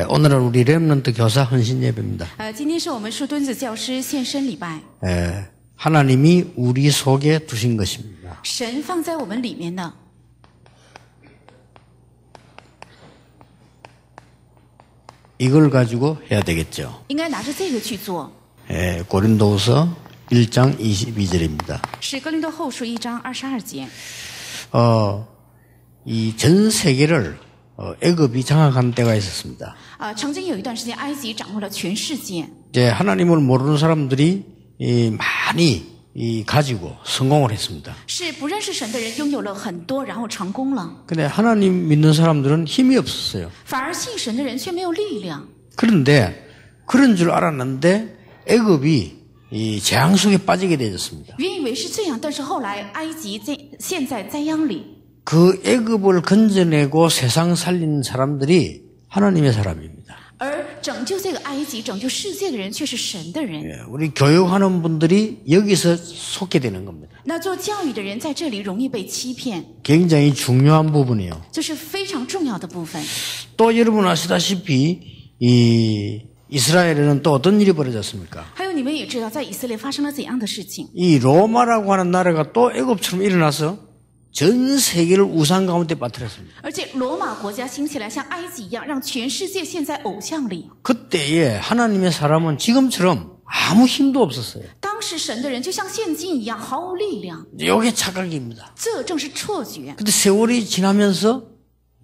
오늘은 우리 렘넌트 교사 헌신 예배입니다. 今天是我们树墩子教师献身礼拜。 하나님이 우리 속에 두신 것입니다. 神放在我们里面的， 이걸 가지고 해야 되겠죠. 应该拿着这个去做。 고린도후서 1장 22절입니다. 是哥林多后书1章22节。 이 전 세계를 애굽이 장악한 때가 있었습니다. 曾经有一段时间，埃及掌握了全世界。 이제 하나님을 모르는 사람들이 많이 가지고 성공을 했습니다. 是不认识神的人拥有了很多，然后成功了。 근데 하나님 믿는 사람들은 힘이 없었어요. 反而信神的人却没有力量。 그런데 그런 줄 알았는데 애굽이 이 재앙 속에 빠지게 되었습니다. 原以为是这样，但是后来埃及陷在灾殃里。 그 애굽을 건져내고 세상 살린 사람들이 하나님의 사람입니다. 而拯救这个埃及、拯救世界的人却是神的人。 우리 교육하는 분들이 여기서 속게 되는 겁니다. 那做教育的人在这里容易被欺骗， 굉장히 중요한 부분이에요. 这是非常重要的部分。 또 여러분 아시다시피 이스라엘에는 또 어떤 일이 벌어졌습니까? 还有你们也知道，在以色列发生了怎样的事情？ 이 로마라고 하는 나라가 또 애굽처럼 일어나서 전 세계를 우상 가운데 빠뜨렸습니다. 而且罗马国家兴起来，像埃及一样，让全世界陷在偶像里。 그때에 하나님의 사람은 지금처럼 아무 힘도 없었어요. 当时神的人就像现今一样，毫无力量。 이게 착각입니다. 这正是错觉。 근데 세월이 지나면서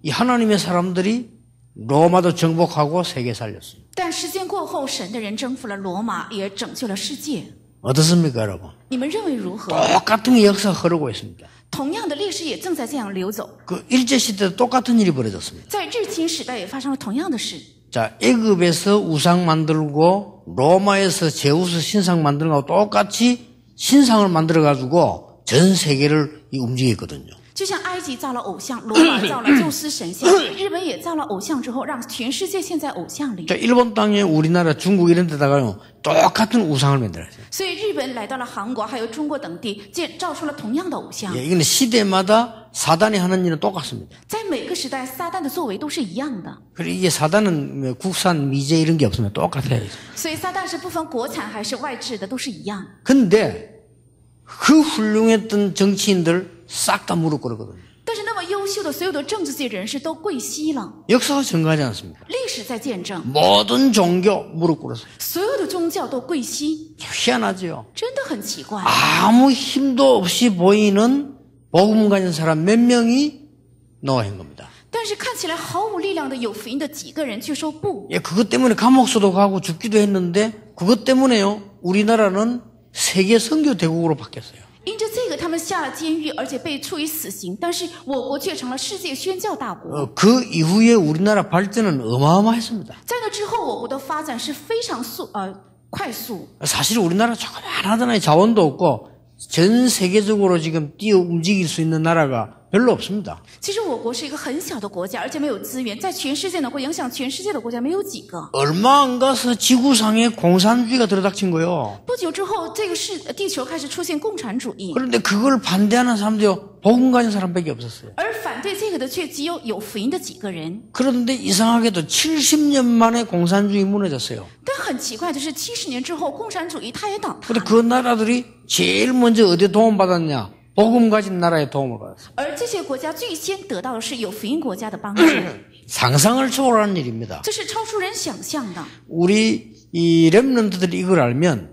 이 하나님의 사람들이 로마도 정복하고 세계 살렸어요. 但时间过后，神的人征服了罗马，也拯救了世界。 어떻습니까, 여러분? 你们认为如何？ 똑같은 역사가 흐르고 있습니다. 同样的历史也正在这样流走。 그 일제시대도 똑같은 일이 벌어졌습니다. 在日清时代也发生了同样的事。 자, 애굽에서 우상 만들고 로마에서 제우스 신상 만드는 거하고 똑같이 신상을 만들어가지고 전 세계를 움직였거든요. 就像埃及造了偶像，罗马造了宙斯神像，日本也造了偶像之后，让全世界陷在偶像里。 자, 일본 땅에 우리나라, 중국 이런 데다가요 똑같은 우상을 만들었어요. 所以日本来到了韩国，还有中国等地，造出了同样的偶像。 이건 시대마다 사단이 하는 일은 똑같습니다. 在每个时代，撒旦的作为都是一样的。 그리고 이게 사단은 국산 미제 이런 게 없으면 똑같아요. 所以撒旦是不分国产还是外置的，都是一样。 근데 그 훌륭했던 정치인들 싹 다 무릎 꿇었거든요. 但是那么优秀的所有的政治界人士都跪膝了。 역사가 증거하지 않습니까? 历史在见证， 모든 종교 무릎 꿇었어요. 所有的宗教都跪膝， 희한하죠. 真的很奇怪。 아무 힘도 없이 보이는 복음 가진 사람 몇 명이 노한 겁니다. 但是看起来毫无力量的有福音的几个人却说不。 예, 그것 때문에 감옥수도 가고 죽기도 했는데 그것 때문에요. 우리나라는 세계 선교 대국으로 바뀌었어요. 因着这个，他们下了监狱，而且被处以死刑。但是我国却成了世界宣教大国。 그 이후에 우리나라 발전은 어마어마했습니다. 在那之后，我国的发展是非常快速。 사실 우리나라 조그만하잖아요. 자원도 없고 전 세계적으로 지금 뛰어 움직일 수 있는 나라가 별로 없습니다. 其实我国是一个很小的国家，而且没有资源，在全世界能够影响全世界的国家没有几个。 얼마 안 가서 지구상에 공산주의가 들어닥친 거예요. 不久之后，这个地球开始出现共产主义， 그런데 그걸 반대하는 사람들이 복음 가진 사람밖에 없었어요. 而反对这个的却只有福音的几个人。 그런데 이상하게도 70년 만에 공산주의 무너졌어요. 但很奇怪的是，70年之后，共产主义它也倒塌 근데 了。 그 나라들이 제일 먼저 어디에 도움받았냐? 복음 가진 나라에 도움을 받았어요. 而这些国家最先得到的是有福音国家的帮助， 상상을 초월하는 일입니다. 这是超出人想象的。 우리 이 렘넌트들이 이걸 알면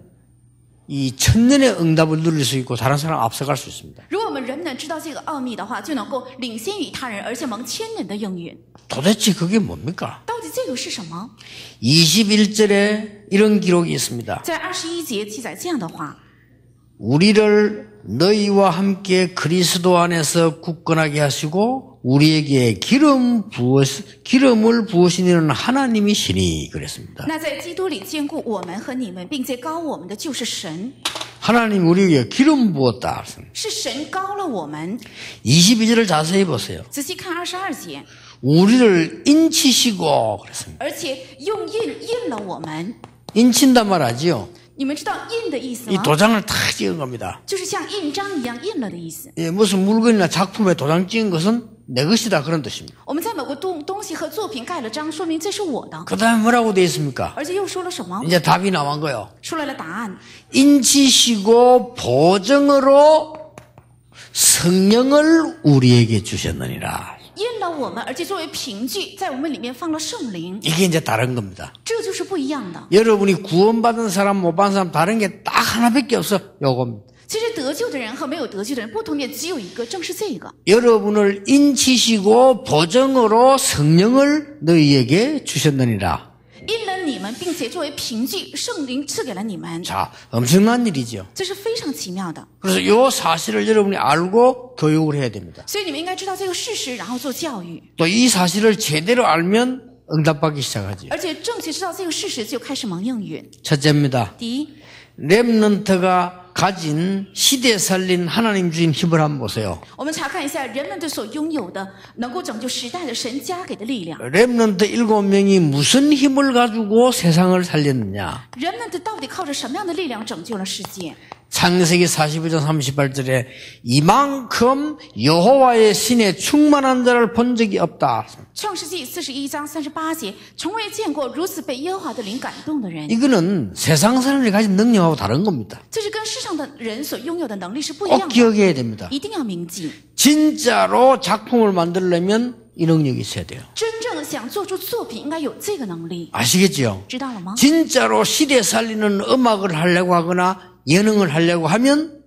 이 천년의 응답을 누릴 수 있고 다른 사람 앞서갈 수 있습니다. 如果我们人能知道这个奥秘的话，就能够领先于他人，而且蒙千人的应允。 도대체 그게 뭡니까? 到底这个是什么？ 21절에 이런 기록이 있습니다. 在21节记载这样的话： 우리를 너희와 함께 그리스도 안에서 굳건하게 하시고 우리에게 기름을 부으시는 하나님이시니 그랬습니다. 那在基督里坚固我们和你们，并且膏我们的就是神， 하나님 우리에게 기름 부었다. 是神膏了我们。 22절을 자세히 보세요. 仔细看22节， 우리를 인치시고 그랬습니다. 而且用印了我们。 인친단 말하지요. 你们知道印的意思 이 吗？ 도장을 탁 찍은 겁니다. 就是像印章一样印了的意思。 예, 무슨 물건이나 작품에 도장 찍은 것은 내 것이다 그런 뜻입니다. 我们在在某个东西和作品盖了章，说明这是我的。 그 다음에 뭐라고 되어 있습니까? 而且又说了什么？ 이제 답이 나온 거예요. 出来了答案。 인치시고 보증으로 성령을 우리에게 주셨느니라. 印了我们，而且作为凭据，在我们里面放了圣灵， 이게 이제 다른 겁니다. 这就是不一样的。 여러분이 구원받은 사람 못 받은 사람 다른 게 딱 하나밖에 없어. 요겁니다. 其实得救的人和没有得救的人不同点只有一个，正是这个。 여러분을 인치시고 보증으로 성령을 너희에게 주셨느니라. 印了你们，并且作为凭据，圣灵赐给了你们， 자, 엄청난 일이죠. 这是非常奇妙的。 그래서 이 사실을 여러분이 알고 교육을 해야 됩니다. 所以你们应该知道这个事实，然后做教育， 또 이 사실을 제대로 알면 응답받기 시작하지. 而且正确知道这个事实，就开始蒙应允。 첫째입니다. 第一， 렘넌트가 가진 시대 살린 하나님 주인 힘을 한번 보세요. 我们查看一下人们的所拥有的能够拯救时代的神加给的力量。 렘넌트 7명이 무슨 힘을 가지고 세상을 살렸느냐. 人们的到底靠着什么样的力量拯救了世界？ 창세기 42장 38절에 이만큼 여호와의 신에 충만한 자를 본 적이 없다. 创世纪41章38节，从未见过如此被耶和华的灵感动的人。 이거는 세상 사람들이 가진 능력하고 다른 겁니다. 这是跟世上的人所拥有的能力是不一 꼭 样的， 기억해야 됩니다. 一定要铭记。 진짜로 작품을 만들려면 이 능력이 있어야 돼요. 真正想做出作品，应该有这个能力， 아시겠죠? 知道了吗？ 진짜로 시대 살리는 음악을 하려고 하거나 예능을 하려고 하면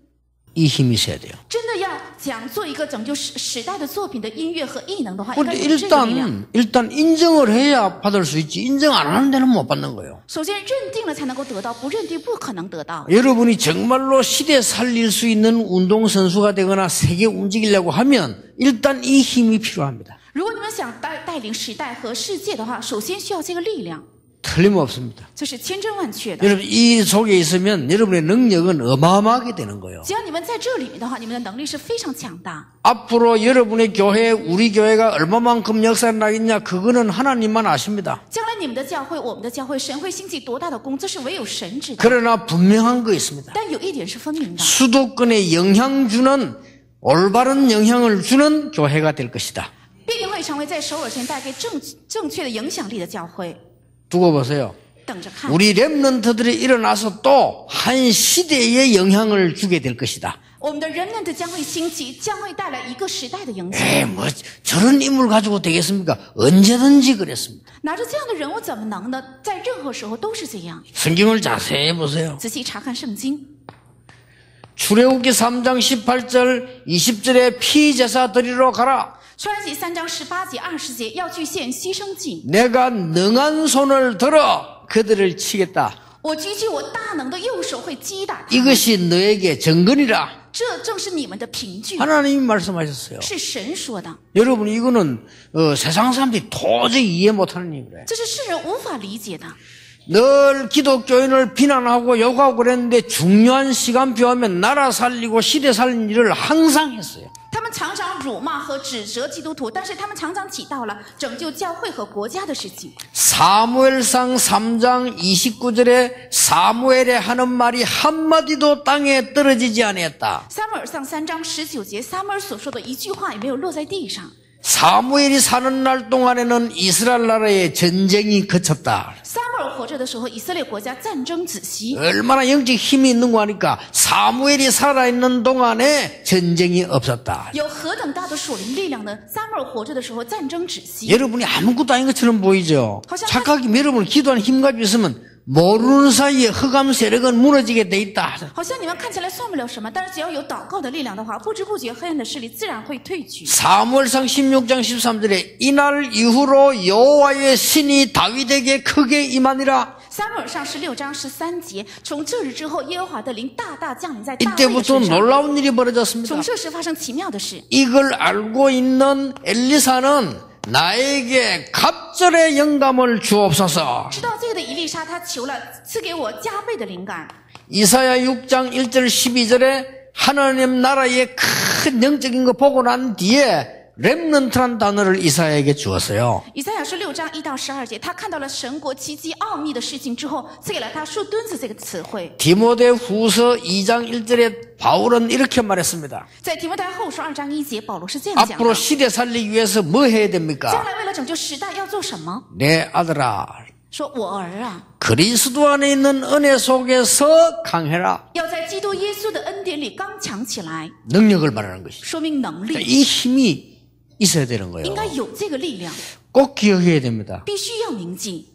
이 힘이 있어야 돼요. 真的要想做一个拯救时代的作品的音乐和艺能的话，应该 근데 有这个力量。 일단 인정을 해야 받을 수 있지. 인정 안 하는 데는 못 받는 거예요. 首先认定了才能够得到，不认定不可能得到。 여러분이 정말로 시대 살릴 수 있는 운동선수가 되거나 세계 움직이려고 하면 일단 이 힘이 필요합니다. 如果你们想带领时代和世界的话，首先需要这个力量， 틀림없습니다. 这是千真万确的。 여러분 이 속에 있으면 여러분의 능력은 어마어마하게 되는 거예요. 只要你们在这里面的话，你们的能力是非常强大。 앞으로 여러분의 교회, 우리 교회가 얼마만큼 역사를 나겠냐 그거는 하나님만 아십니다. 将来你们的教会，我们的教会，神会兴起多大的功，这是唯有神知道。 그러나 분명한 거 있습니다. 但有一点是分明的， 수도권에 영향 주는 올바른 영향을 주는 교회가 될 것이다. 必定会成为在首尔城带给正确的影响力的教会。 두고 보세요. 等着看， 우리 렘넌트들이 일어나서 또 한 시대에 영향을 주게 될 것이다. 我们的人们的将会兴起，将会带来一个时代的影响。 뭐 저런 인물 가지고 되겠습니까? 언제든지 그랬습니다. 拿着这样的人物怎么能呢？在任何时候都是这样。 성경을 자세히 보세요. 仔细查看圣经， 출애굽기 3장 18절 20절에 피제사 드리러 가라. 出埃及3章18节、20节要去献牺牲祭。 내가 능한 손을 들어 그들을 치겠다. 我举起我大能的右手会击打他们， 이것이 너에게 정근이라. 这正是你们的凭据， 하나님이 말씀하셨어요. 是神说的， 여러분 이거는 세상 사람들이 도저히 이해 못하는 얘기래. 这是世人无法理解的。 늘 기독교인을 비난하고 욕하고 그랬는데 중요한 시간표 하면 나라 살리고 시대 살리는 일을 항상 했어요. 他们常常辱骂和指责基督徒，但是他们常常起到了拯救教会和国家的事情。 사무엘상 3장 29절에 사무엘의 하는 말이 한마디도 땅에 떨어지지 아니했다. 撒母耳上3章19节，撒母耳所说的一句话也没有落在地上。 사무엘이 사는 날 동안에는 이스라엘 나라의 전쟁이 그쳤다. 撒母耳活着的时候，以色列国家战争止息。 얼마나 영적 힘이 있는 거 하니까 사무엘이 살아있는 동안에 전쟁이 없었다. 有何等大的属灵力量呢？撒母耳活着的时候，战争止息。 여러분이 아무것도 아닌 것처럼 보이죠. 허상- 착각이 여러분 기도하는 힘 가지고 있으면 모르는 사이에 흑암 세력은 무너지게 돼 있다. 好像你们看起来算不了什么，但是只要有祷告的力量的话，不知不觉黑暗的势力自然会退去。 사무엘상 16장 13절에 이날 이후로 여호와의 신이 다윗에게 크게 임하니라. 撒母耳上16章13节，从这日之后，耶和华的灵大大降临在大卫 이때부터 身上。 놀라운 일이 벌어졌습니다. 从这时发生奇妙的事。 이걸 알고 있는 엘리사는 나에게 갑절의 영감을 주옵소서. 知道这个的以利沙，他求了赐给我加倍的灵感。 이사야 6장 1절 12절에 하나님 나라의 큰 영적인 거 보고 난 뒤에 렘넌트란 단어를 이사야에게 주었어요. 以赛亚书6章1到12节，他看到了神国奇迹奥秘的事情之后，赐给了他树墩子这个词汇。 디모데후서 2장 1절에 바울은 이렇게 말했습니다. 在提摩太后书2章1节，保罗是这样讲 앞으로 的： 시대 살리기 위해서 뭐 해야 将 됩니까? 来为了拯救时代要做什么？ 내 아들아, 说我儿啊， 그리스도 안에 있는 은혜 속에서 강해라. 要在基督耶稣的恩典里刚强起来， 능력을 말하는 것이죠. 说明能力 이 힘이 있어야 되는 应 거예요. 该有这个力量， 꼭 기억해야 됩니다. 必须要铭记。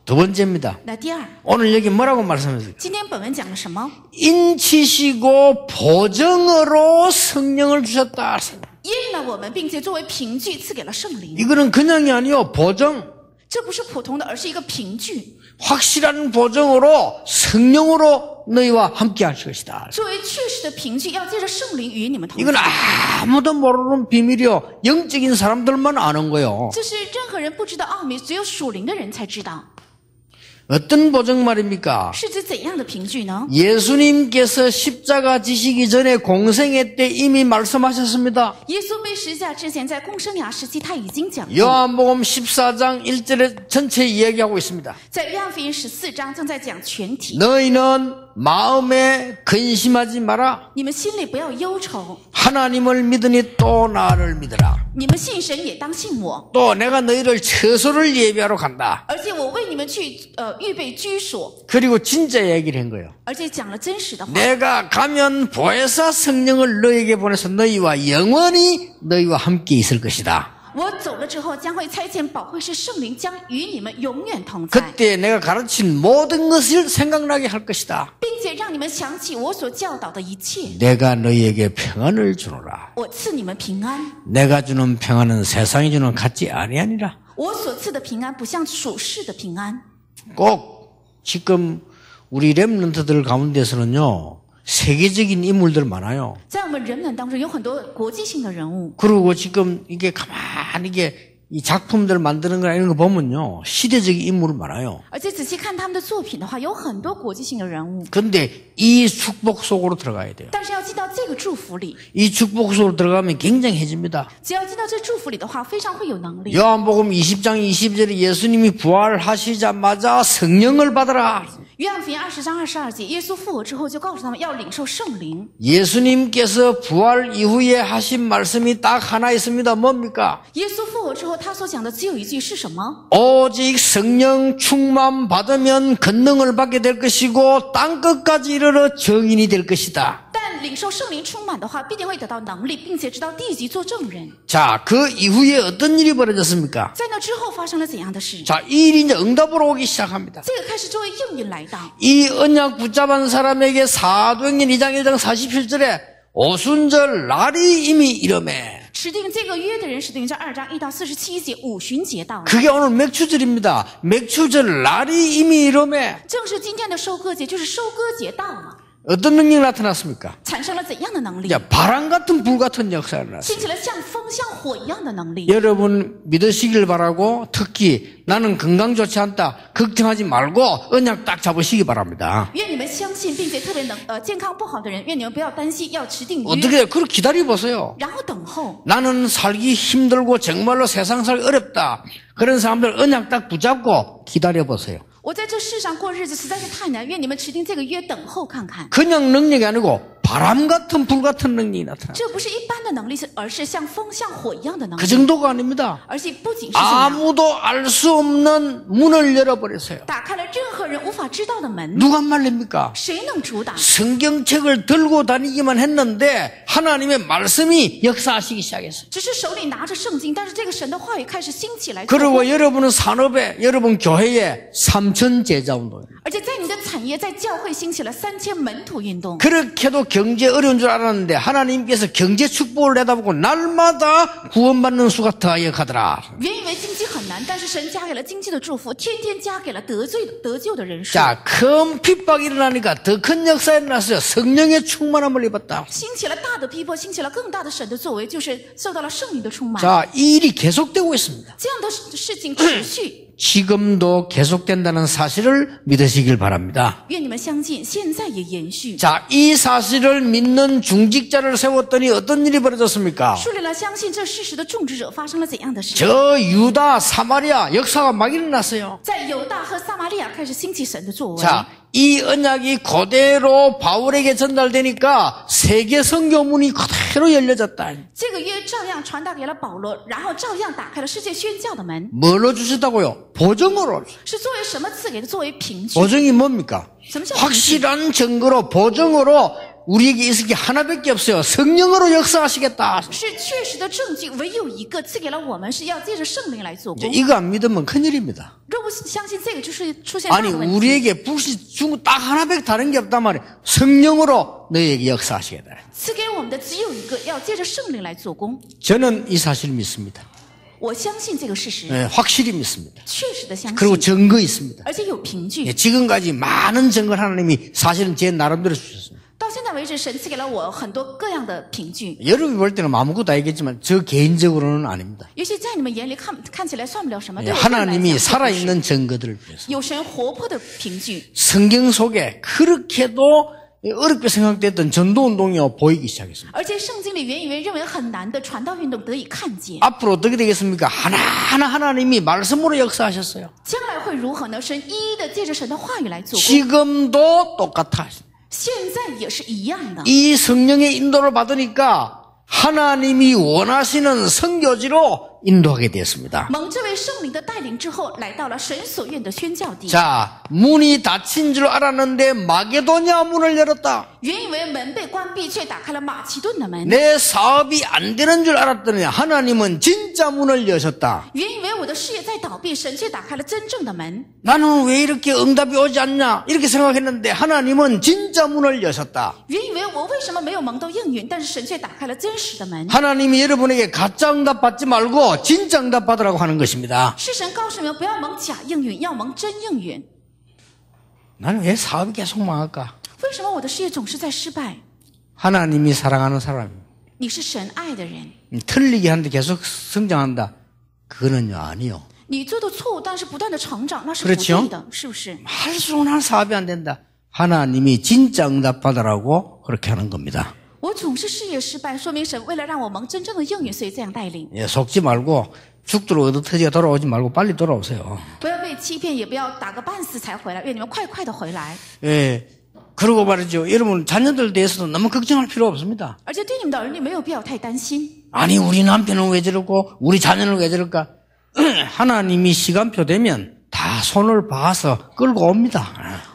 두 번째입니다. 那第二， 오늘 여기 뭐라고 말씀하셨어요? 今天本文讲了什么？ 인치시고 보정으로 성령을 주셨다. 印了我们，并且作为凭据赐给了圣灵。 이거는 그냥이 아니요. 보정. 这不是普通的，而是一个凭据， 확실한 보정으로 성령으로 너희와 함께 할 것이다. 作为确实的凭据，要借着圣灵与你们同 이건 在。 아무도 모르는 비밀이요. 영적인 사람들만 아는 거요. 这是任何人不知道奥秘，只有属灵的人才知道。 어떤 보정 말입니까? 是指怎样的凭据呢？ 예수님께서 십자가 지시기 전에 공생애 때 이미 말씀하셨습니다. 耶稣被十字架之前，在公生涯时期，他已经讲过， 요한복음 14장 1절에 전체 이야기하고 있습니다. 在约翰福音14章正在讲全体。 너희는 마음에 근심하지 마라. 你们心里不要忧愁， 하나님을 믿으니 또 나를 믿으라. 你们信神也当信我， 또 내가 너희를 처소를 예비하러 간다. 而且我为你们去预备居所， 그리고 진짜 얘기를 한 거예요. 而且讲了真实的话。 내가 가면 보혜사 성령을 너희에게 보내서 너희와 영원히 너희와 함께 있을 것이다. 我走了之后，将会差遣保惠师圣灵，将与你们永远同在， 그때 내가 가르친 모든 것을 생각나게 할 것이다. 并且让你们想起我所教导的一切。 내가 너희에게 평안을 주노라. 我赐你们平安， 내가 주는 평안은 세상이 주는 같지 아니하니라. 我所赐的平安不像属世的平安。 꼭 지금 우리 렘넌트들 가운데서는요. 세계적인 인물들 많아요. 在我们人们当中有很多国际性的人物， 그리고 지금 이게 가만히 이게 이 작품들 만드는 거나 이런 거 보면요. 시대적인 인물 많아요. 而且仔细看他们的作品的话，有很多国际性的人物。 근데 이 축복 속으로 들어가야 돼요. 但是要进到这个祝福里， 이 축복 속으로 들어가면 굉장해집니다. 只要进到这祝福里的话，非常会有能力。 요한복음 20장 20절에 예수님이 부활하시자마자 성령을 받아라. 约翰福音20章22节，耶稣复活之后就告诉他们要领受圣灵。 예수님께서 부활 이후에 하신 말씀이 딱 하나 있습니다. 뭡니까? 耶稣复活之后，他所讲的只有一句是什么？ 오직 성령 충만 받으면 권능을 받게 될 것이고 땅 끝까지 이르러 정인이 될 것이다. 但领受圣灵充满的话，必定会得到能力，并且直到地级做证人。 자, 그 이후에 어떤 일이 벌어졌습니까? 在那之后发生了怎样的事？ 자, 이 일이 이제 응답으로 오기 시작합니다. 这个开始作为应允来到。 이 언약 붙잡은 사람에게 사도행전 2장 1장 47절에 오순절 날이 이미 이르매. 持定这个约的人，使徒行传2章1到47节，五旬节到了， 그게 오늘 맥추절입니다. 맥추절 날이 이미 이르매. 正是今天的收割节，就是收割节到了， 어떤 능력이 나타났습니까? 产生了怎样的能力？ 자, 바람 같은 불 같은 역사가 일어났어요. 兴起了像风像火一样的能力。 여러분 믿으시길 바라고 특히 나는 건강 좋지 않다 걱정하지 말고 언약 딱 잡으시기 바랍니다. 愿你们相信，并且特别健康不好的人，愿你们不要担心，要持定约， 어떻게 해요? 그렇게 기다려보세요. 然后等候。 나는 살기 힘들고 정말로 세상 살기 어렵다. 그런 사람들 언약 딱 붙잡고 기다려보세요. 我在这世上过日子实在是太难，愿你们持定这个约，等候看看。 그냥 능력이 아니고 바람 같은 불 같은 능력이 나타나. 这不是一般的能力，而是像风像火一样的能 그 力。 정도가 아닙니다. 而且不仅是这样， 아무도 알 수 없는 문을 열어버렸어요. 打开了任何人无法知道的门。 누가 말립니까? 谁能阻挡？ 성경책을 들고 다니기만 했는데 하나님의 말씀이 역사하시기 시작했어요. 只是手里拿着圣经，但是这个神的话语开始兴起来。 그리고 여러분은 산업에, 여러분 교회에 3천 제자운동입니다. 而且在你的产业，在教会兴起了3000门徒运动。 그렇게도 경제 어려운 줄 알았는데 하나님께서 경제 축복을 내다보고 날마다 구원받는 수가 더하여 가더라. 原以为经济很难，但是神加给了经济的祝福，天天加给了得救的人数。 자, 큰 핍박이 일어나니까 더 큰 역사가 일어났어요. 성령의 충만함을 입었다. 兴起了大的逼迫，兴起了更大的神的作为，就是受到了圣灵的充满。 자, 이 일이 계속되고 있습니다. 这样的事情持续。 지금도 계속된다는 사실을 믿으시길 바랍니다. 愿你们相信，现在也延续。 자, 이 사실을 믿는 중직자를 세웠더니 어떤 일이 벌어졌습니까? 树立了相信这事实的种植者发生了怎样的事？ 저 유다, 사마리아 역사가 막 일어났어요. 在犹大和撒玛利亚开始兴起神的作为。 자, 이 언약이 그대로 바울에게 전달되니까 세계 선교문이 그대로 열려졌다. 这个约照样传达给了保罗，然后照样打开了世界宣教的门。 뭘로 주셨다고요? 보증으로. 是作为什么赐给的？作为凭据。 보증이 뭡니까? 什么叫凭据？ 확실한 증거로 보증으로 우리에게 있을 게 하나밖에 없어요. 성령으로 역사하시겠다. 是确实的证据，唯有一个赐给了我们，是要借着圣灵来做工。 이거 안 믿으면 큰일입니다. 若不相信这个，就是出现大 아니 的问题。 우리에게 불씨 주고 딱 하나밖에 다른 게 없단 말이에요. 성령으로 너희에게 역사하시겠다. 赐给我们的只有一个，要借着圣灵来做工。 저는 이 사실을 믿습니다. 我相信这个事实， 네, 확실히 믿습니다. 确实的相 그리고 信， 증거 있습니다. 而且有凭据。 예, 지금까지 많은 증거를 하나님이 사실은 제 나름대로 주셨습니다. 到现在为止，神赐给了我很多各样的凭据。 여러분이 볼 때는 아무것도 아니겠지만 저 개인적으로는 아닙니다. 也许在你们眼里看起来算不了什么， 예, 对我个人来讲 하나님이 不是 살아있는 증거들을 위해서 有神活泼的凭据。 성경 속에 그렇게도 어렵게 생각됐던 전도운동이 보이기 시작했습니다. 而且圣经里原以为认为很难的传道运动得以看见， 앞으로 어떻게 되겠습니까? 하나하나 하나님이 말씀으로 역사하셨어요. 将来会如何呢？神一一的借着神的话语来做工， 지금도 똑같아. 现在也是一样的。 이 성령의 인도를 받으니까 하나님이 원하시는 선교지로 인도하게 되었습니다. 蒙这位圣灵的带领之后，来到了神所愿的宣教地。 자, 문이 닫힌 줄 알았는데 마게도냐 문을 열었다. 原以为门被关闭，却打开了马其顿的门。 내 사업이 안 되는 줄 알았더니 하나님은 진짜 문을 여셨다. 原以为我的事业在倒闭，神却打开了真正的门。 나는 왜 이렇게 응답이 오지 않냐 이렇게 생각했는데 하나님은 진짜 문을 여셨다. 原以为我为什么没有蒙到应允，但是神却打开了真实的门。 하나님이 여러분에게 가짜 응답 받지 말고 진짜 응답 받으라고 하는 것입니다. 是神告诉你们不要蒙假应允，要蒙真应允。 나는 왜 사업이 계속 망할까? 为什么我的事业总是在失败？ 하나님이 사랑하는 사람입니다. 你是神爱的人， 틀리게 하는데 계속 성장한다. 그거는요 아니요. 你做的错误，但是不断的成长，那是不 그렇죠 对的，是不是？ 할수록 난 사업이 안 된다. 하나님이 진짜 응답 받으라고 그렇게 하는 겁니다. 我总是事业失败，说明神为了让我蒙真正的应允，所以这样带领。 예, 속지 말고 죽도록 얻어터지가 돌아오지 말고 빨리 돌아오세요. 不要被欺骗，也不要打个半死才回来，愿你们快快的回来。 예, 그러고 말이죠. 여러분 자녀들 대해서도 너무 걱정할 필요 없습니다. 而且对你们的儿女没有必要太担心。 아니 우리 남편은 왜 저러고 우리 자녀는 왜 저럴까? 하나님이 시간표 되면 다 손을 봐서 끌고 옵니다.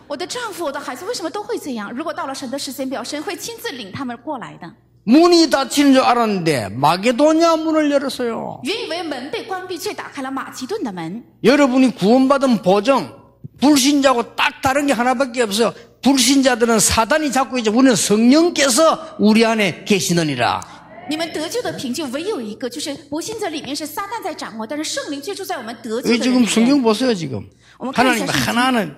我的丈夫，我的孩子为什么都会这样？如果到了神的时间表，神会亲自领他们过来的。 문이 닫힌 줄 알았는데 마게도냐 문을 열었어요. 原以为门被关闭，却打开了马其顿的门。 여러분이 구원받은 보증, 불신자하고 딱 다른 게 하나밖에 없어요. 불신자들은 사단이 잡고 있죠. 우리는 성령께서 우리 안에 계시느니라. 你们得救的凭据唯有一个，就是不信者里面是撒旦在掌握，但是圣灵却住在我们得救的 왜 人 지금 里面。 성경 보세요 지금. 어머, 하나님 가만히 하나는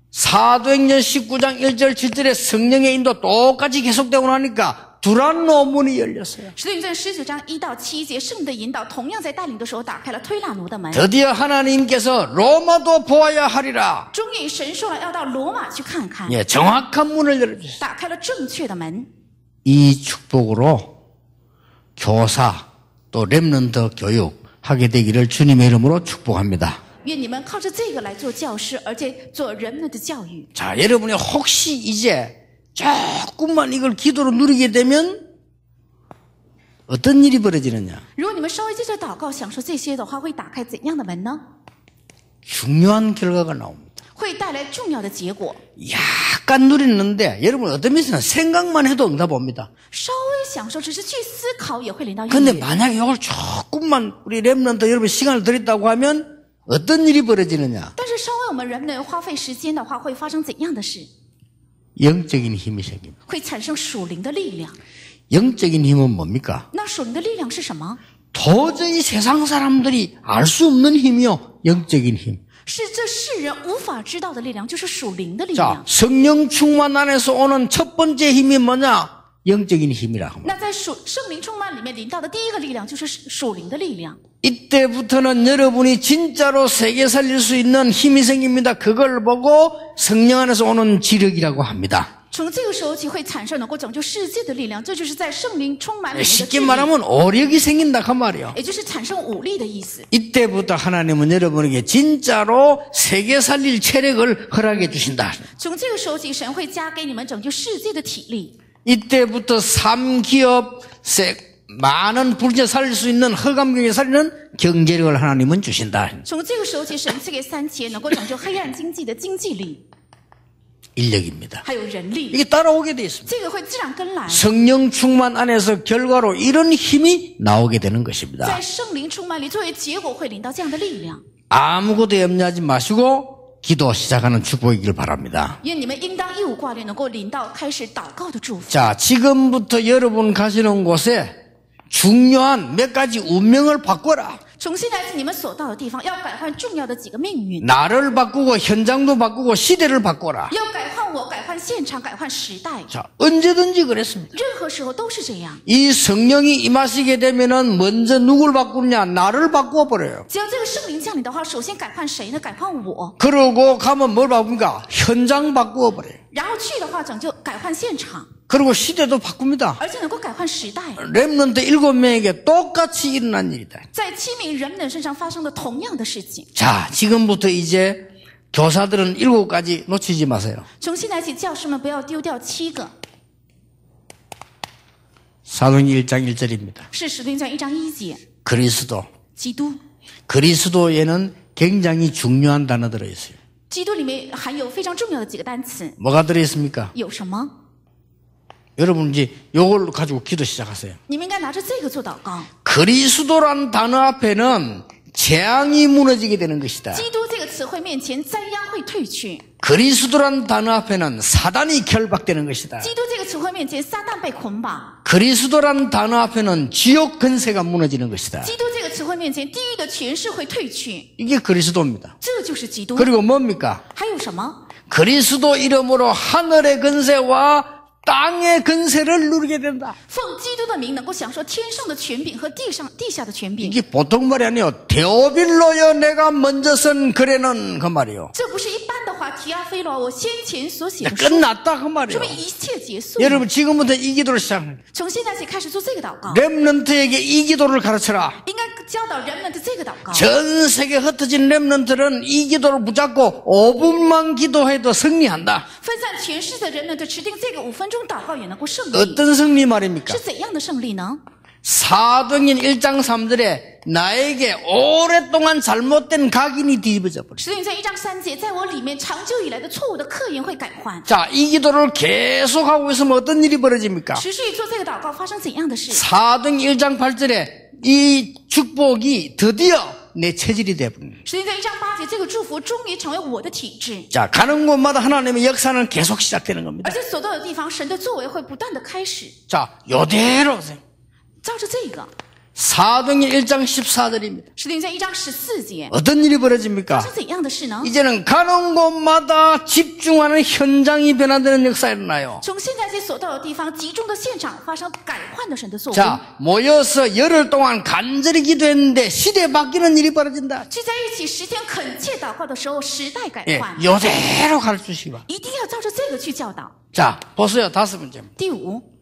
사도행전 19장 1절 7절의 성령의 인도 똑같이 계속되고 나니까 두란노 문이 열렸어요. 使徒行传19章1到7节，圣灵的引导同样在带领的时候打开了推拉奴的门。 드디어 하나님께서 로마도 보아야 하리라. 终于神说了要到罗马去看看， 예, 정확한 문을 열어주셨어요. 打开了正确的门。 이 축복으로 교사 또 렘넌트 교육 하게 되기를 주님의 이름으로 축복합니다. 愿你们靠着这个来做教师，而且做人们的教育。 자, 여러분이 혹시 이제 조금만 이걸 기도로 누리게 되면 어떤 일이 벌어지느냐? 如果你们稍微接着祷告，享受这些的话，会打开怎样的门呢？ 중요한 결과가 나옵니다. 会带来重要的结果。 약간 누리는데 여러분 어떤 면에서는 생각만 해도 응답 옵니다. 稍微享受，只是去思考也会领到应 근데 允。 만약에 이걸 조금만 우리 렘넌트 여러분 시간을 드렸다고 하면 어떤 일이 벌어지느냐? 但是稍微我们人能花费时间的话，会发生怎样的事？ 영적인 힘이 생깁니다. 会产生属灵的力量。 영적인 힘은 뭡니까? 那属灵的力量是什么？ 도저히 세상 사람들이 알 수 없는 힘이요. 영적인 힘. 是这世人无法知道的力量，就是属灵的力 자, 量。 성령 충만 안에서 오는 첫 번째 힘이 뭐냐? 영적인 힘이라 합니다. 那在圣灵充满里面领到的第一个力量就是属灵的力量。 이때부터는 여러분이 진짜로 세계 살릴 수 있는 힘이 생깁니다. 그걸 보고 성령 안에서 오는 지력이라고 합니다. 从这个时候起会产生能够拯救世界的力量，这就是在圣灵充满里面的智 쉽게 力， 말하면 오력이 생긴다 그 말이에요. 也就是产生武力的意思。 이때부터 하나님은 여러분에게 진짜로 세계 살릴 체력을 허락해 주신다. 从这个时候起，神会加给你们拯救世界的体力。 이때부터 3기업 많은 불제 살릴 수 있는 허감경에 살리는 경제력을 하나님은 주신다. 从这个时候起，神赐给三企业能够拯救黑暗经济的经济力， 인력입니다. 还有人力， 이게 따라오게 돼 있습니다. 这个会自然跟来。 성령 충만 안에서 결과로 이런 힘이 나오게 되는 것입니다. 在圣灵充满里，作为结果会领到这样的力量。 아무것도 염려하지 마시고 기도 시작하는 축복이길 바랍니다. 因为你们应当一无挂虑，能够领到开始祷告的祝福。 자, 지금부터 여러분 가시는 곳에 중요한 몇 가지 운명을 바꿔라. 从现在起，你们所到的地方要改换重要的几个命运， 나를 바꾸고 현장도 바꾸고 시대를 바꿔라. 要改换我，改换现场，改换时代。 자, 언제든지 그랬습니다. 任何时候都是这样。 이 성령이 임하시게 되면은 먼저 누굴 바꾸느냐? 나를 바꾸어 버려요. 只要这个圣灵降临的话，首先改换谁呢？改换我。 그러고 가면 뭘 바꿉니까? 현장 바꾸어 버려요. 然后去的话，改换现场， 그리고 시대도 바꿉니다. 而且能够改换时代。 렘넌트 7명에게 똑같이 일어난 일이다. 在7名人们身上发生了同样的事情。 자, 지금부터 이제 교사들은 7가지 놓치지 마세요. 从现在起，教师们不要丢掉7个， 사도행전 1장 1절입니다. 是使徒行传1章1节， 그리스도. 基督。 그리스도에는 굉장히 중요한 단어 들어있어요. 基督里面含有非常重要的几个单词， 뭐가 들어있습니까? 有什么？ 여러분 이제 요걸 가지고 기도 시작하세요. 你们应该拿着这个做祷告。 그리스도란 단어 앞에는 재앙이 무너지게 되는 것이다. 基督这个词汇面前，灾殃会退去； 그리스도란 단어 앞에는 사단이 결박되는 것이다. 基督这个词汇面前，撒旦被捆绑； 그리스도란 단어 앞에는 지옥 근세가 무너지는 것이다. 基督这个词汇面前，地狱的权势会退去。 이게 그리스도입니다. 这就是基督。 그리고 뭡니까? 还有什么？ 그리스도 이름으로 하늘의 근세와 땅의 근세를 누리게 된다. 奉基督的名，能够享受天上的权柄和地下的权柄。 이게 보통 말이 아니에요. 데오빌로여 내가 먼저 쓴 글에는 그 말이에요. 这不是一般的话，提阿非罗，我先前所写的书， 끝났다 그 说 말이에요. 明一切结束。 여러분 지금부터 이 기도를 시작합니다. 从现在起开始做这个祷告， 렘넌트에게 이 기도를 가르쳐라. 应该教导人们的这个祷告。 전 세계 흩어진 렘넌트는 이 기도를 붙잡고 5분만 기도해도 승리한다. 分散全世界的人们，就持定这个5分钟祷告也能够胜利。 어떤 승리 말입니까? 是怎样的胜利呢？ 사도행전 1장 3절에 나에게 오랫동안 잘못된 각인이 뒤집어져 버려. 使徒行传1章3节，在我里面长久以来的错误的刻印会改换。 자, 이 기도를 계속하고 있으면 어떤 일이 벌어집니까? 持续做这个祷告，发生怎样的事？ 사도행전 1장 8절에 이 축복이 드디어 내 체질이 되어버립니다. 使徒行传1章8节，这个祝福终于成为我的体质， 자, 가는 곳마다 하나님의 역사는 계속 시작되는 겁니다. 而且所到的地方，神的作为会不断的开始。 자, 요대로 오세요. 照着这个， 사도행전 1장 14절입니다. 使徒行传1章14节， 어떤 일이 发 벌어집니까? 生怎样的事呢？ 이제는 가는 곳마다 집중하는 현장이 변화되는 역사가 일어나요. 从现在起所到的地方，集中的现场发生改换的神的作为。 자, 모여서 열흘 동안 간절히 기도했는데 시대 바뀌는 일이 벌어진다. 聚在一起10天恳切祷告的时候，时代改 예, 换， 요대로 가르치시기 바랍니다. 一定要照着这个去教导。 자, 보세요. 5번째. 第5，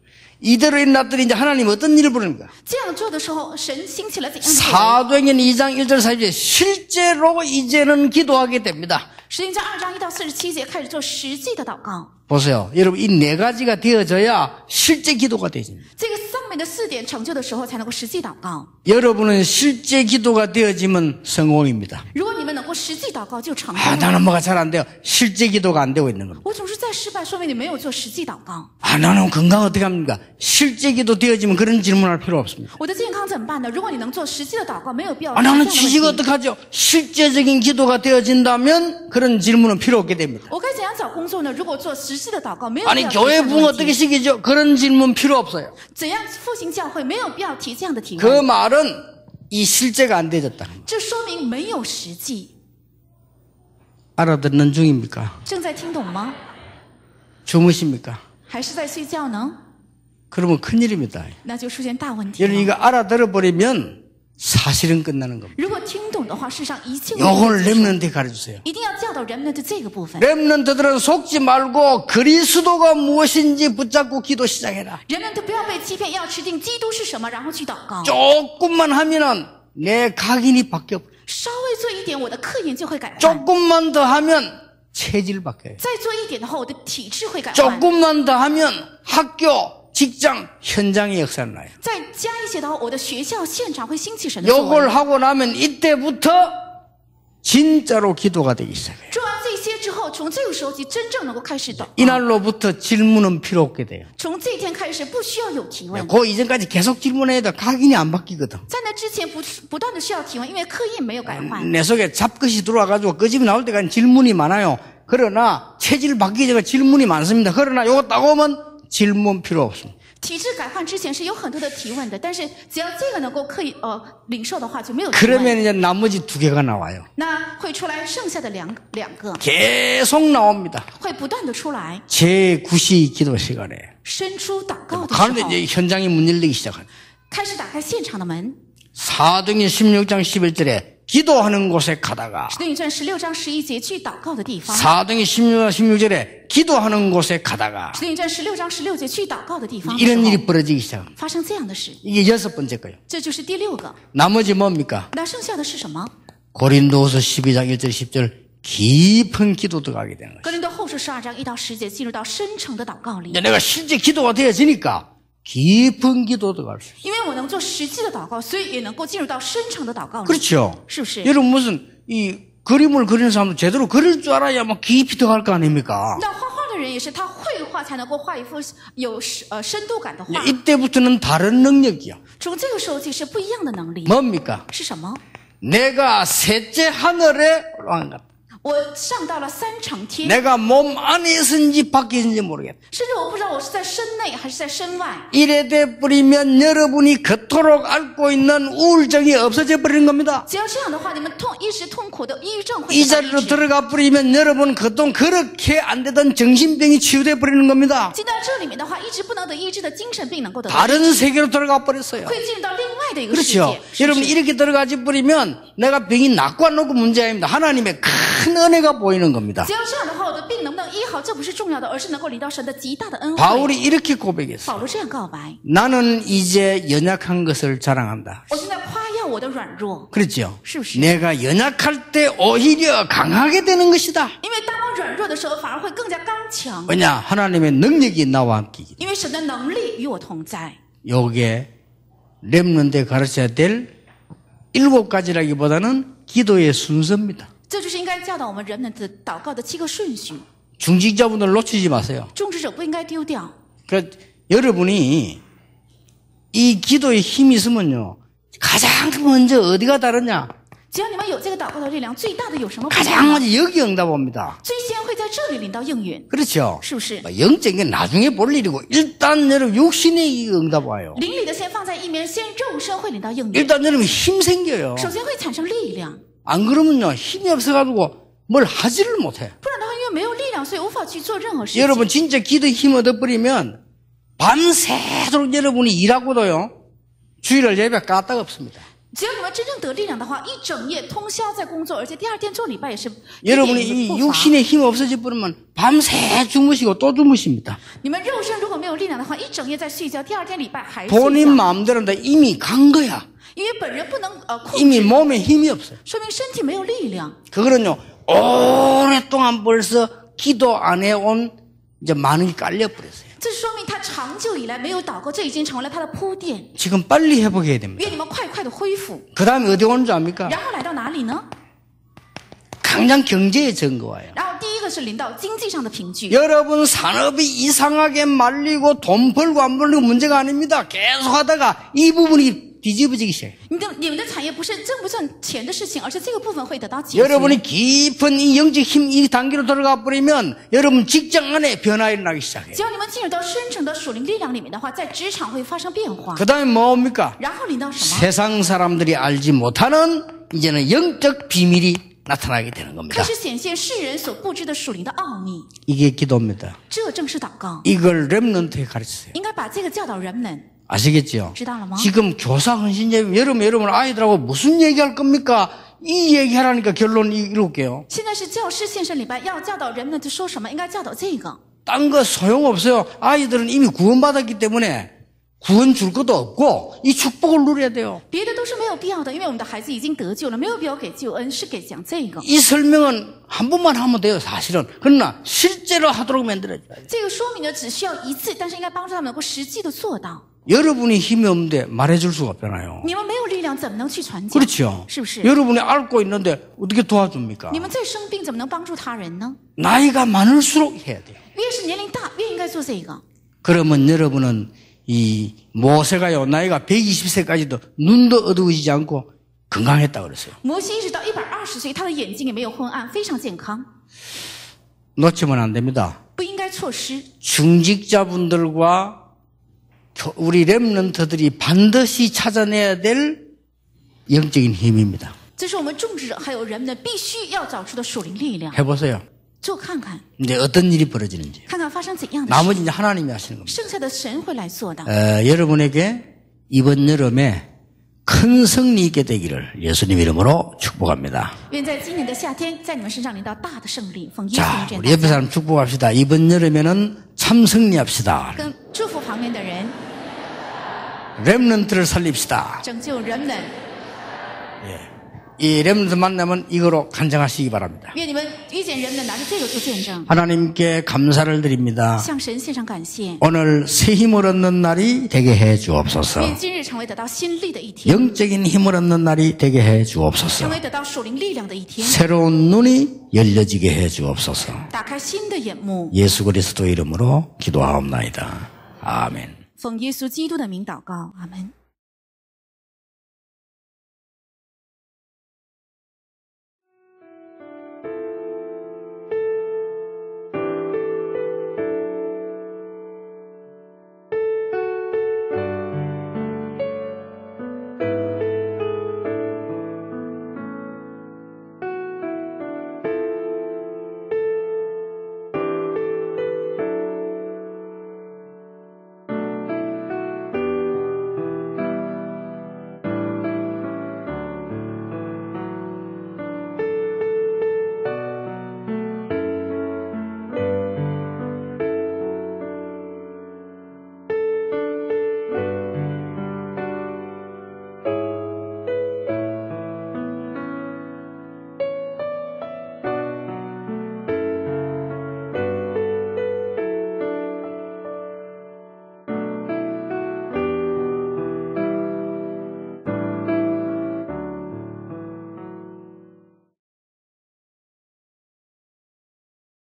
이대로 일어났더니 이제 하나님 어떤 일을 부릅니까? 这样做的时候，神兴起了怎样的作为？ 사도행전 2장 1절 4절에 실제로 이제는 기도하게 됩니다. 使徒行传2章1到47节开始做实际的祷告。 보세요. 여러분 이 4가지가 되어져야 실제 기도가 되집니다. 这个上面的4点成就的时候，才能够实际祷告。 여러분은 실제 기도가 되어지면 성공입니다. 如果你们能够实际祷告，就成功 아, 了。 나는 뭐가 잘 안 돼요. 실제 기도가 안 되고 있는 겁니다. 我总是在失败，说明你没有做实际祷告。 아, 나는 건강 어떻게 합니까? 실제 기도 되어지면 그런 질문할 필요 없습니다. 我的健康怎么办呢？如果你能做实际的祷告，没有必要 아, 这样 나는 的 취직 问题。 어떡하죠? 실제적인 기도가 되어진다면 그런 질문은 필요 없게 됩니다. 我该怎样找工作呢？如果做实际的祷告，没有必 아니 要提这 교회 样的 부흥 问 어떻게 题。 시키죠? 그런 질문 필요 없어요. 怎样复兴教会，没有必要提这样的提 그 问。 말은 이 실제가 안 되졌다. 这说明没有实际。 알아듣는 중입니까? 正在听懂吗？ 주무십니까? 还是在睡觉呢？ 그러면 큰일입니다. 那就出现大问题 여러분 了。 이거 알아들어버리면 사실은 끝나는 겁니다. 如果听懂的话，事实上一切 요걸 렘넌트에 가르쳐주세요. 一定要教导人们的这个部分。 렘넌트들은 속지 말고 그리스도가 무엇인지 붙잡고 기도 시작해라. 人们都不要被欺骗，要持定基督是什么，然后去祷告。 조금만 하면은 내 각인이 바뀌어. 稍微做一点，我的课业就会改换； 조금만 더 하면 체질 바뀌어요. 再做一点的话，我的体质会改换； 조금만 더 하면 학교, 직장, 현장의 역사를 나요. 再加一些的话，我的学校现场会兴起神的作 요걸 为。 하고 나면 이때부터 진짜로 기도가 되기 시작해요. 做完这些之后，从这个时候起，真正能够开始祷告。 이날로부터 질문은 필요 없게 돼요. 从这一天开始，不需要有提问。 그 이전까지 계속 질문해도 각인이 안 바뀌거든. 在那之前不断的需要提问，因为课业没有改换。 내 속에 잡것이 들어와가지고 그 집이 나올 때까지 질문이 많아요. 그러나 체질 바뀌기 전에 질문이 많습니다. 그러나 요거 따고면 질문 필요 없습니다. 体质改换之前是有很多的提问的，但是只要这个能够领受的话，就没有提问。 그러면 이제 나머지 2개가 나와요. 那会出来剩下的两个， 계속 나옵니다. 会不断的出来， 제9시 기도 시간에. 伸出祷告的时 그런데 候， 이제 현장이 문 열리기 시작합니다. 开始打开现场的门。 사도행전 16장 11절에 기도하는 곳에 가다가 使徒行传16章11节去祷告的地方。 사도행전 16절에 기도하는 곳에 가다가 使徒行传16章16节去祷告的地方的时 이런 候 일이 벌어지기 시작합니다. 发生这样的事， 이게 6번째 거예요. 这就是第6个。 나머지 뭡니까? 那剩下的是什么？ 고린도후서 12장 1절 10절 깊은 기도 들어가게 되는 거예요. 哥林多后书12章1到10节进入到深层的祷告里 이제 。 내가 실제 기도가 되어지니까 깊은 기도 들어갈 수 있어요. 因为我能做实际的祷告，所以也能够进入到深层的祷告里。 그렇죠. 是不是？ 여러분 무슨 이 그림을 그리는 사람도 제대로 그릴 줄 알아야 뭐 깊이 들어갈 거 아닙니까? 那画画的人也是，他会画才能够画一幅有深度感的画。 이때부터는 다른 능력이요. 从这个时候起是不一样的能力。 뭡니까? 是什么？ 내가 셋째 하늘에 올라간 것. 我上到了3层天， 내가 몸 안에 있는지 밖에 있는지 모르겠다. 甚至我不知道我是在身内还是在身外。 이래 돼 버리면 여러분이 그토록 앓고 있는 우울증이 없어져 버리는 겁니다. 只要这样的话，你们一时痛苦的抑郁症会 이 得到 자리로 医治。 들어가 버리면 여러분 그동안 그렇게 안 되던 정신병이 치유돼 버리는 겁니다. 进到这里面的话，一直不能得医治的精神病能够得到， 다른 세계로 들어가 버렸어요. 会进入到另外的一个世 그렇죠. 界。是不 여러분 是？ 이렇게 들어가지 버리면 내가 병이 낫고 안 낫고 문제가 아닙니다. 하나님의 큰 은혜가 보이는 겁니다. 只要这样的话，我的病能不能医好，这不是重要的，而是能够领到神的极大的恩惠。 바울이 이렇게 고백했어요. 保罗这样告白： 나는 이제 연약한 것을 자랑한다. 我现在夸耀我的软弱， 그렇죠. 是不是？ 내가 연약할 때 오히려 강하게 되는 것이다. 因为当我软弱的时候，反而会更加刚强， 왜냐? 하나님의 능력이 나와 함께. 因为神的能力与我同在。 요게 렘넌트에 가르쳐야 될 7가지라기보다는 기도의 순서입니다. 这就是应该教导我们人们的祷告的7个顺序。 중직자분들 놓치지 마세요. 种植者不应该丢掉。 그 여러분이 이 기도에 힘이 있으면요. 가장 먼저 어디가 다르냐? 只要你们有这个祷告的力量，最大的有什么不一 가장 样呢？ 먼저 여기 응답합니다. 最先会在这里领到应允， 그렇죠. 是不是？ 영적인 게 나중에 볼 일이고 일단 여러분 육신의 응답 와요. 灵里的先放在一边，先肉身会领到应允， 일단 여러분 힘 생겨요. 首先会产生力量， 안 그러면요 힘이 없어가지고 뭘 하지를 못해. 不然的话，因为没有力量，所以无法去做任何事情。 여러분 진짜 기도에 힘 얻어버리면 밤새도록 여러분이 일하고도요 주일날 예배 까딱 없습니다. 只要你们真正得力量的话，一整夜通宵在工作，而且第二天做礼拜也是 여러분이 一点也 이 不乏。 육신의 힘이 없어져 버리면 밤새 주무시고 또 주무십니다. 你们肉身如果没有力量的话，一整夜在睡觉，第二天礼拜还睡 본인 觉， 마음대로인데 이미 간 거야. 因为本人不能控 이미 制， 몸에 힘이 없어요. 说明身体没有力量。 그거는요 오랫동안 벌써 기도 안 해온 이제 많은 게 깔려버렸어요. 这说明他长久以来没有祷告，这已经成为了他的铺垫。 지금 빨리 회복해야 됩니다. 愿你们快快的恢复。 그 다음에 어디 오는 줄 압니까? 然后来到哪里呢？ 당장 경제의 증거와요. 然后第一个是领到经济上的凭据。 여러분 산업이 이상하게 말리고 돈 벌고 안 벌고 문제가 아닙니다. 계속 하다가 이 부분이 뒤집어지기 시작해요. 你们的产业不是挣不挣钱的事情，而是这个部分会得到解决。 여러분이 깊은 이 영적 힘 이 단계로 들어가 버리면 여러분 직장 안에 변화 일어나기 시작해요. 只要你们进入到深层的属灵力量里面的话，在职场会发生变化。 그 다음에 뭡니까? 然后领到什么？ 세상 사람들이 알지 못하는 이제는 영적 비밀이 나타나게 되는 겁니다. 开始显现世人所不知的属灵的奥秘， 이게 기도입니다. 这正是祷告。 이걸 렘넌트에 가르치세요. 应该把这个教导人们， 아시겠죠? 知道了吗？ 지금 교사 헌신예배 여러분 아이들하고 무슨 얘기할 겁니까? 이 얘기하라니까 결론 읽을게요. 现在是教师献身礼拜，要教导人们说什么？应该教导这个。 딴 거 소용없어요. 아이들은 이미 구원받았기 때문에 구원 줄 것도 없고 이 축복을 누려야 돼요. 别的都是没有必要的，因为我们的孩子已经得救了，没有必要给救恩，是给讲这个。 이 설명은 한 번만 하면 돼요, 사실은. 그러나 실제로 하도록 만들어줘야 돼요. 这个说明呢，只需要一次，但是应该帮助他们能够实际的做到。 여러분이 힘이 없는데 말해줄 수가 없잖아요. 你们没有力量，怎么能去传讲？ 그렇죠. 是不是？ 여러분이 앓고 있는데 어떻게 도와줍니까? 你们再生病，怎么能帮助他人呢？ 나이가 많을수록 해야 돼요. 越是年龄大，越应该做这个。 그러면 여러분은 이 모세가요, 나이가 120세까지도 눈도 어두워지지 않고 건강했다고 그랬어요. 摩西一直到120岁，他的眼睛也没有昏暗，非常健康， 놓치면 안 됩니다. 不应该错失。 중직자분들과 우리 렘넌트들이 반드시 찾아내야 될 영적인 힘입니다. 这是我们种植者还有人们必须要找出的属灵力量。 해보세요. 做看看， 이제 어떤 일이 벌어지는지. 看看发生怎样的事， 나머지 이제 하나님이 하시는 겁니다. 剩下的神会来做的。 여러분에게 이번 여름에 큰 승리 있게 되기를 예수님 이름으로 축복합니다. 愿在今年的夏天，在你们身上领到大的胜利。奉耶稣 자, 名 우리 祝 옆에 사람 축복합시다. 이번 여름에는 참 승리합시다. 跟祝福旁边的人， 렘넌트를 살립시다. 拯救人们。 이 렘넌트 만나면 이거로 간증하시기 바랍니다. 愿你们遇见人们拿着这个做见证， 하나님께 감사를 드립니다. 向神献上感谢。 오늘 새 힘을 얻는 날이 되게 해 주옵소서. 愿今日成为得到新力的一天， 영적인 힘을 얻는 날이 되게 해 주옵소서. 成为得到属灵力量的一天， 새로운 눈이 열려지게 해 주옵소서. 打开新的眼目。 예수 그리스도 이름으로 기도하옵나이다. 아멘. 奉耶稣基督的名祷告，阿门。